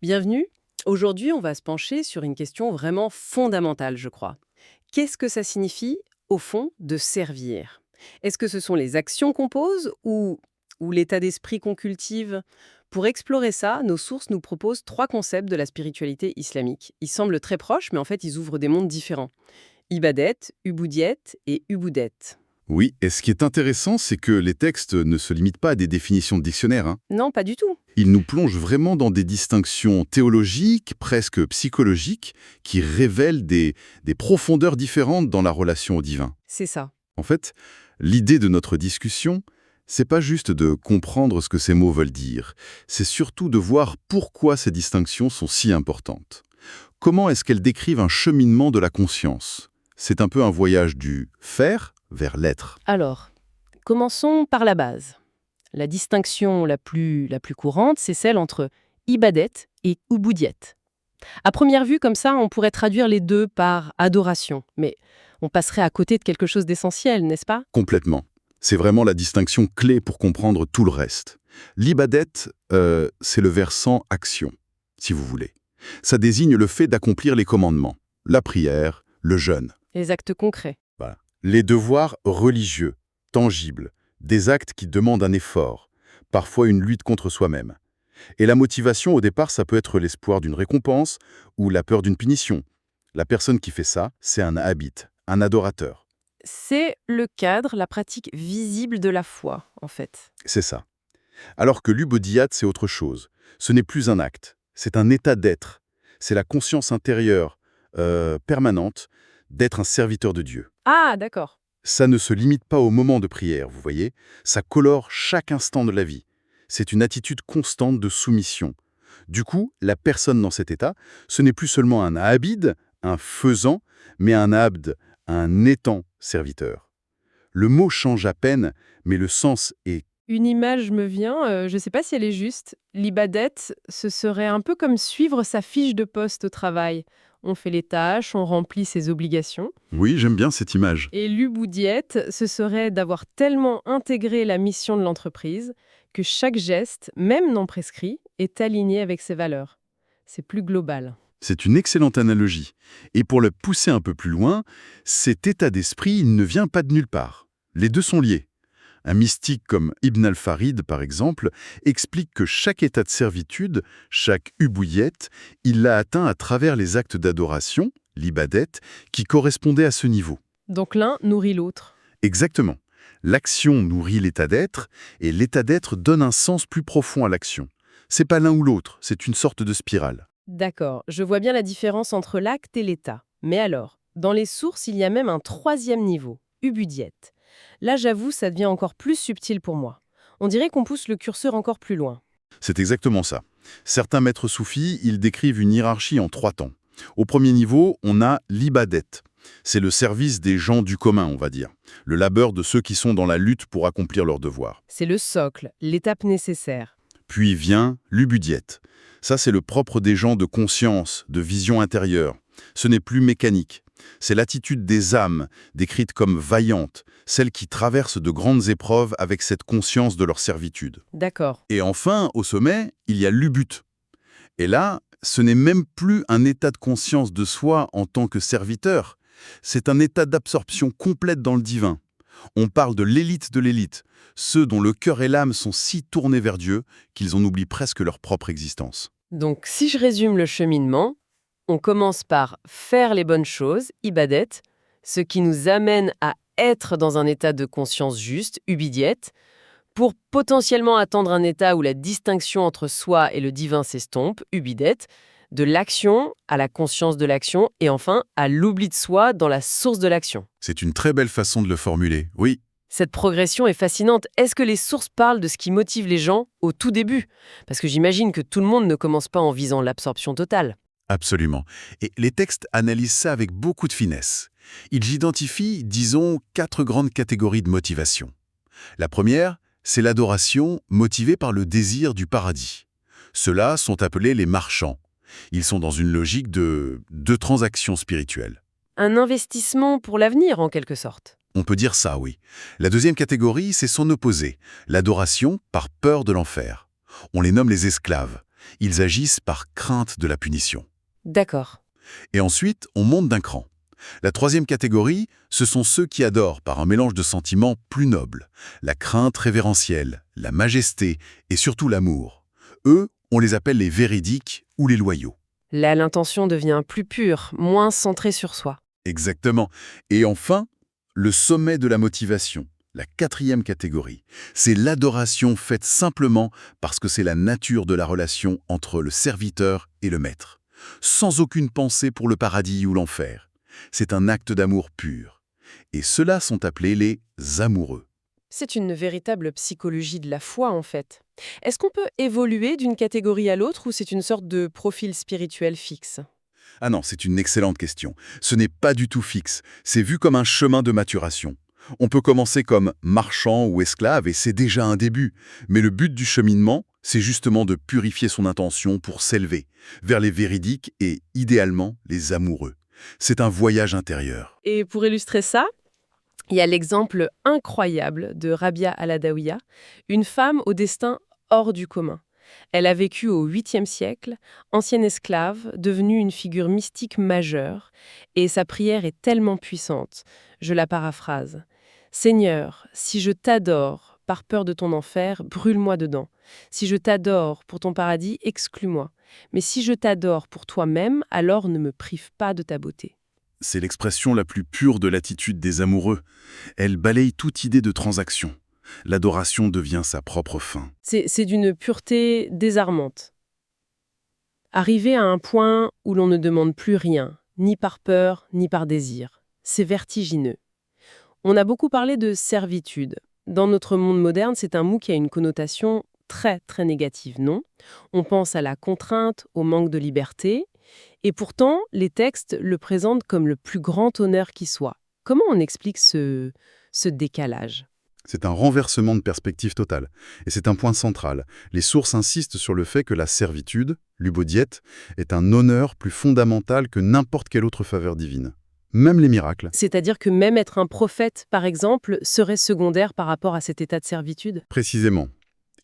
Bienvenue. Aujourd'hui, on va se pencher sur une question vraiment fondamentale, je crois. Qu'est-ce que ça signifie, au fond, de servir? Est-ce que ce sont les actions qu'on pose ou l'état d'esprit qu'on cultive? Pour explorer ça, nos sources nous proposent trois concepts de la spiritualité islamique. Ils semblent très proches, mais en fait, ils ouvrent des mondes différents. Ibadet, Ubudiet et Ubudet. Oui, et ce qui est intéressant, c'est que les textes ne se limitent pas à des définitions de dictionnaire, hein. Non, pas du tout. Ils nous plongent vraiment dans des distinctions théologiques, presque psychologiques, qui révèlent des profondeurs différentes dans la relation au divin. C'est ça. En fait, l'idée de notre discussion, c'est pas juste de comprendre ce que ces mots veulent dire, c'est surtout de voir pourquoi ces distinctions sont si importantes. Comment est-ce qu'elles décrivent un cheminement de la conscience? C'est un peu un voyage du faire vers l'être. Alors, commençons par la base. La distinction la plus courante, c'est celle entre ibadet et ubudiet. À première vue, comme ça, on pourrait traduire les deux par adoration, mais on passerait à côté de quelque chose d'essentiel, n'est-ce pas? Complètement. C'est vraiment la distinction clé pour comprendre tout le reste. L'ibadet, c'est le versant action, si vous voulez. Ça désigne le fait d'accomplir les commandements, la prière, le jeûne. Les actes concrets. Voilà. Les devoirs religieux, tangibles, des actes qui demandent un effort, parfois une lutte contre soi-même. Et la motivation, au départ, ça peut être l'espoir d'une récompense ou la peur d'une punition. La personne qui fait ça, c'est un abid, un adorateur. C'est le cadre, la pratique visible de la foi, en fait. C'est ça. Alors que l'ubodiyat, c'est autre chose. Ce n'est plus un acte, c'est un état d'être. C'est la conscience intérieure, permanente, d'être un serviteur de Dieu. Ah, d'accord. Ça ne se limite pas au moment de prière, vous voyez. Ça colore chaque instant de la vie. C'est une attitude constante de soumission. Du coup, la personne dans cet état, ce n'est plus seulement un abid, un faisant, mais un abd, un étant serviteur. Le mot change à peine, mais le sens est. Une image me vient, je ne sais pas si elle est juste. L'ibadet, ce serait un peu comme suivre sa fiche de poste au travail. On fait les tâches, on remplit ses obligations. Oui, j'aime bien cette image. Et l'uboudiette, ce serait d'avoir tellement intégré la mission de l'entreprise que chaque geste, même non prescrit, est aligné avec ses valeurs. C'est plus global. C'est une excellente analogie. Et pour le pousser un peu plus loin, cet état d'esprit il ne vient pas de nulle part. Les deux sont liés. Un mystique comme Ibn al-Farid, par exemple, explique que chaque état de servitude, chaque ubudiette, il l'a atteint à travers les actes d'adoration, l'ibadet, qui correspondaient à ce niveau. Donc l'un nourrit l'autre. Exactement. L'action nourrit l'état d'être, et l'état d'être donne un sens plus profond à l'action. C'est pas l'un ou l'autre, c'est une sorte de spirale. D'accord, je vois bien la différence entre l'acte et l'état. Mais alors, dans les sources, il y a même un troisième niveau, ubudiette. Là, j'avoue, ça devient encore plus subtil pour moi. On dirait qu'on pousse le curseur encore plus loin. C'est exactement ça. Certains maîtres soufis, ils décrivent une hiérarchie en 3 temps. Au premier niveau, on a l'ibadet. C'est le service des gens du commun, on va dire. Le labeur de ceux qui sont dans la lutte pour accomplir leurs devoirs. C'est le socle, l'étape nécessaire. Puis vient l'ubudiette. Ça, c'est le propre des gens de conscience, de vision intérieure. Ce n'est plus mécanique. C'est l'attitude des âmes, décrite comme vaillantes, celles qui traversent de grandes épreuves avec cette conscience de leur servitude. D'accord. Et enfin, au sommet, il y a l'ubut. Et là, ce n'est même plus un état de conscience de soi en tant que serviteur, c'est un état d'absorption complète dans le divin. On parle de l'élite, ceux dont le cœur et l'âme sont si tournés vers Dieu qu'ils en oublient presque leur propre existence. Donc, si je résume le cheminement, on commence par faire les bonnes choses, ibadet, ce qui nous amène à être dans un état de conscience juste, ubidiette, pour potentiellement atteindre un état où la distinction entre soi et le divin s'estompe, ubidet, de l'action à la conscience de l'action, et enfin à l'oubli de soi dans la source de l'action. C'est une très belle façon de le formuler, oui. Cette progression est fascinante. Est-ce que les sources parlent de ce qui motive les gens au tout début? Parce que j'imagine que tout le monde ne commence pas en visant l'absorption totale. Absolument. Et les textes analysent ça avec beaucoup de finesse. Ils identifient, disons, 4 grandes catégories de motivation. La première, c'est l'adoration motivée par le désir du paradis. Ceux-là sont appelés les marchands. Ils sont dans une logique de transaction spirituelle. Un investissement pour l'avenir, en quelque sorte. On peut dire ça, oui. La deuxième catégorie, c'est son opposé, l'adoration par peur de l'enfer. On les nomme les esclaves. Ils agissent par crainte de la punition. D'accord. Et ensuite, on monte d'un cran. La troisième catégorie, ce sont ceux qui adorent par un mélange de sentiments plus nobles. La crainte révérentielle, la majesté et surtout l'amour. Eux, on les appelle les véridiques ou les loyaux. Là, l'intention devient plus pure, moins centrée sur soi. Exactement. Et enfin, le sommet de la motivation, la quatrième catégorie. C'est l'adoration faite simplement parce que c'est la nature de la relation entre le serviteur et le maître. Sans aucune pensée pour le paradis ou l'enfer. C'est un acte d'amour pur. Et ceux-là sont appelés les amoureux. C'est une véritable psychologie de la foi, en fait. Est-ce qu'on peut évoluer d'une catégorie à l'autre ou c'est une sorte de profil spirituel fixe? Ah non, c'est une excellente question. Ce n'est pas du tout fixe. C'est vu comme un chemin de maturation. On peut commencer comme marchand ou esclave et c'est déjà un début. Mais le but du cheminement, c'est justement de purifier son intention pour s'élever vers les véridiques et, idéalement, les amoureux. C'est un voyage intérieur. Et pour illustrer ça, il y a l'exemple incroyable de Rabia al-Adawiya, une femme au destin hors du commun. Elle a vécu au 8e siècle, ancienne esclave, devenue une figure mystique majeure, et sa prière est tellement puissante. Je la paraphrase. « Seigneur, si je t'adore par peur de ton enfer, brûle-moi dedans. Si je t'adore pour ton paradis, exclus-moi. Mais si je t'adore pour toi-même, alors ne me prive pas de ta beauté. » C'est l'expression la plus pure de l'attitude des amoureux. Elle balaye toute idée de transaction. L'adoration devient sa propre fin. C'est d'une pureté désarmante. Arriver à un point où l'on ne demande plus rien, ni par peur, ni par désir. C'est vertigineux. On a beaucoup parlé de servitude. Dans notre monde moderne, c'est un mot qui a une connotation très, très négative, non? On pense à la contrainte, au manque de liberté. Et pourtant, les textes le présentent comme le plus grand honneur qui soit. Comment on explique ce décalage? C'est un renversement de perspective totale. Et c'est un point central. Les sources insistent sur le fait que la servitude, l'ubodiète, est un honneur plus fondamental que n'importe quelle autre faveur divine. Même les miracles. C'est-à-dire que même être un prophète, par exemple, serait secondaire par rapport à cet état de servitude? Précisément.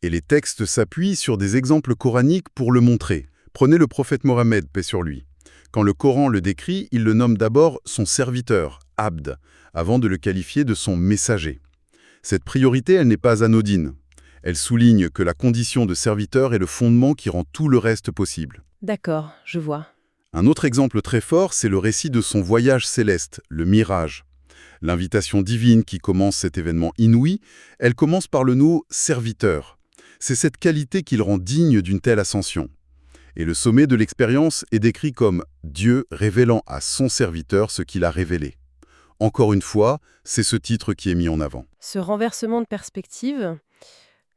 Et les textes s'appuient sur des exemples coraniques pour le montrer. Prenez le prophète Mohammed, paix sur lui. Quand le Coran le décrit, il le nomme d'abord son serviteur, Abd, avant de le qualifier de son messager. Cette priorité, elle n'est pas anodine. Elle souligne que la condition de serviteur est le fondement qui rend tout le reste possible. D'accord, je vois. Un autre exemple très fort, c'est le récit de son voyage céleste, le Mirage. L'invitation divine qui commence cet événement inouï, elle commence par le mot « serviteur ». C'est cette qualité qui le rend digne d'une telle ascension. Et le sommet de l'expérience est décrit comme Dieu révélant à son serviteur ce qu'il a révélé. Encore une fois, c'est ce titre qui est mis en avant. Ce renversement de perspective,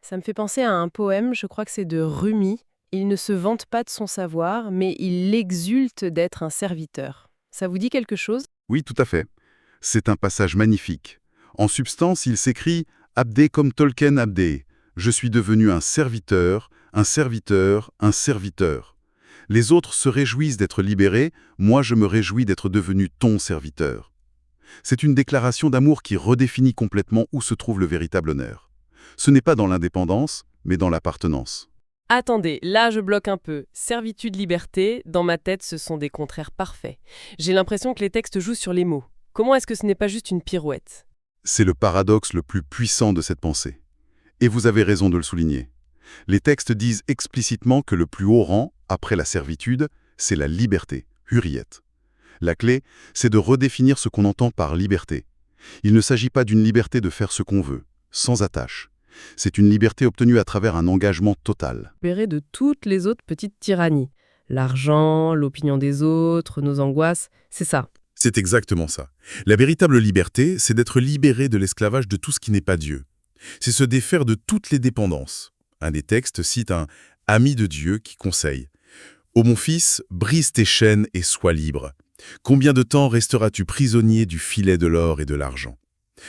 ça me fait penser à un poème, je crois que c'est de Rumi. Il ne se vante pas de son savoir, mais il exulte d'être un serviteur. Ça vous dit quelque chose? Oui, tout à fait. C'est un passage magnifique. En substance, il s'écrit « Abdé comme Tolkien Abdé ». Je suis devenu un serviteur, un serviteur, un serviteur. Les autres se réjouissent d'être libérés, moi je me réjouis d'être devenu ton serviteur. C'est une déclaration d'amour qui redéfinit complètement où se trouve le véritable honneur. Ce n'est pas dans l'indépendance, mais dans l'appartenance. Attendez, là je bloque un peu. Servitude, liberté, dans ma tête ce sont des contraires parfaits. J'ai l'impression que les textes jouent sur les mots. Comment est-ce que ce n'est pas juste une pirouette? C'est le paradoxe le plus puissant de cette pensée. Et vous avez raison de le souligner. Les textes disent explicitement que le plus haut rang, après la servitude, c'est la liberté, hurriyet. La clé, c'est de redéfinir ce qu'on entend par liberté. Il ne s'agit pas d'une liberté de faire ce qu'on veut, sans attache. C'est une liberté obtenue à travers un engagement total. Libéré de toutes les autres petites tyrannies. L'argent, l'opinion des autres, nos angoisses, c'est ça. C'est exactement ça. La véritable liberté, c'est d'être libéré de l'esclavage de tout ce qui n'est pas Dieu. C'est se défaire de toutes les dépendances. Un des textes cite un « ami de Dieu » qui conseille « Ô mon fils, brise tes chaînes et sois libre. Combien de temps resteras-tu prisonnier du filet de l'or et de l'argent ?»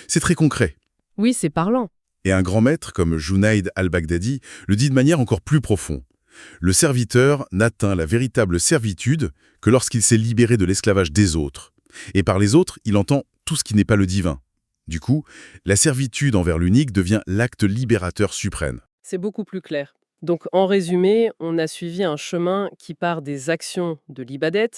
C'est très concret. Oui, c'est parlant. Et un grand maître comme Junayd al-Baghdadi le dit de manière encore plus profonde. Le serviteur n'atteint la véritable servitude que lorsqu'il s'est libéré de l'esclavage des autres. Et par les autres, il entend tout ce qui n'est pas le divin. Du coup, la servitude envers l'unique devient l'acte libérateur suprême. C'est beaucoup plus clair. Donc, en résumé, on a suivi un chemin qui part des actions de l'Ibadet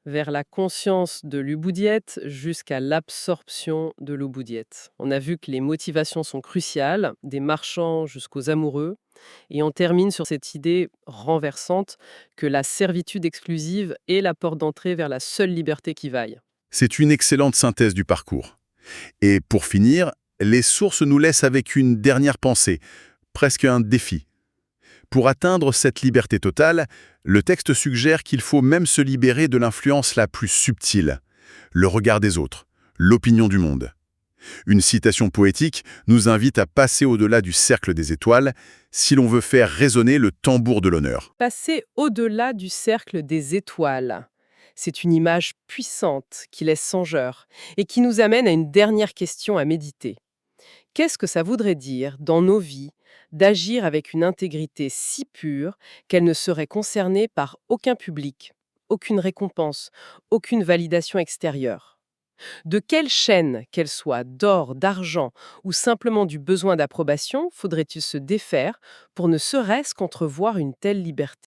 vers la conscience de l'Ubudiet jusqu'à l'absorption de l'Ubudiet. On a vu que les motivations sont cruciales, des marchands jusqu'aux amoureux, et on termine sur cette idée renversante que la servitude exclusive est la porte d'entrée vers la seule liberté qui vaille. C'est une excellente synthèse du parcours. Et pour finir, les sources nous laissent avec une dernière pensée, presque un défi. Pour atteindre cette liberté totale, le texte suggère qu'il faut même se libérer de l'influence la plus subtile, le regard des autres, l'opinion du monde. Une citation poétique nous invite à passer au-delà du cercle des étoiles si l'on veut faire résonner le tambour de l'honneur. Passer au-delà du cercle des étoiles. C'est une image puissante qui laisse songeur et qui nous amène à une dernière question à méditer. Qu'est-ce que ça voudrait dire dans nos vies d'agir avec une intégrité si pure qu'elle ne serait concernée par aucun public, aucune récompense, aucune validation extérieure? De quelle chaîne, qu'elle soit d'or, d'argent ou simplement du besoin d'approbation, faudrait-il se défaire pour ne serait-ce qu'entrevoir une telle liberté?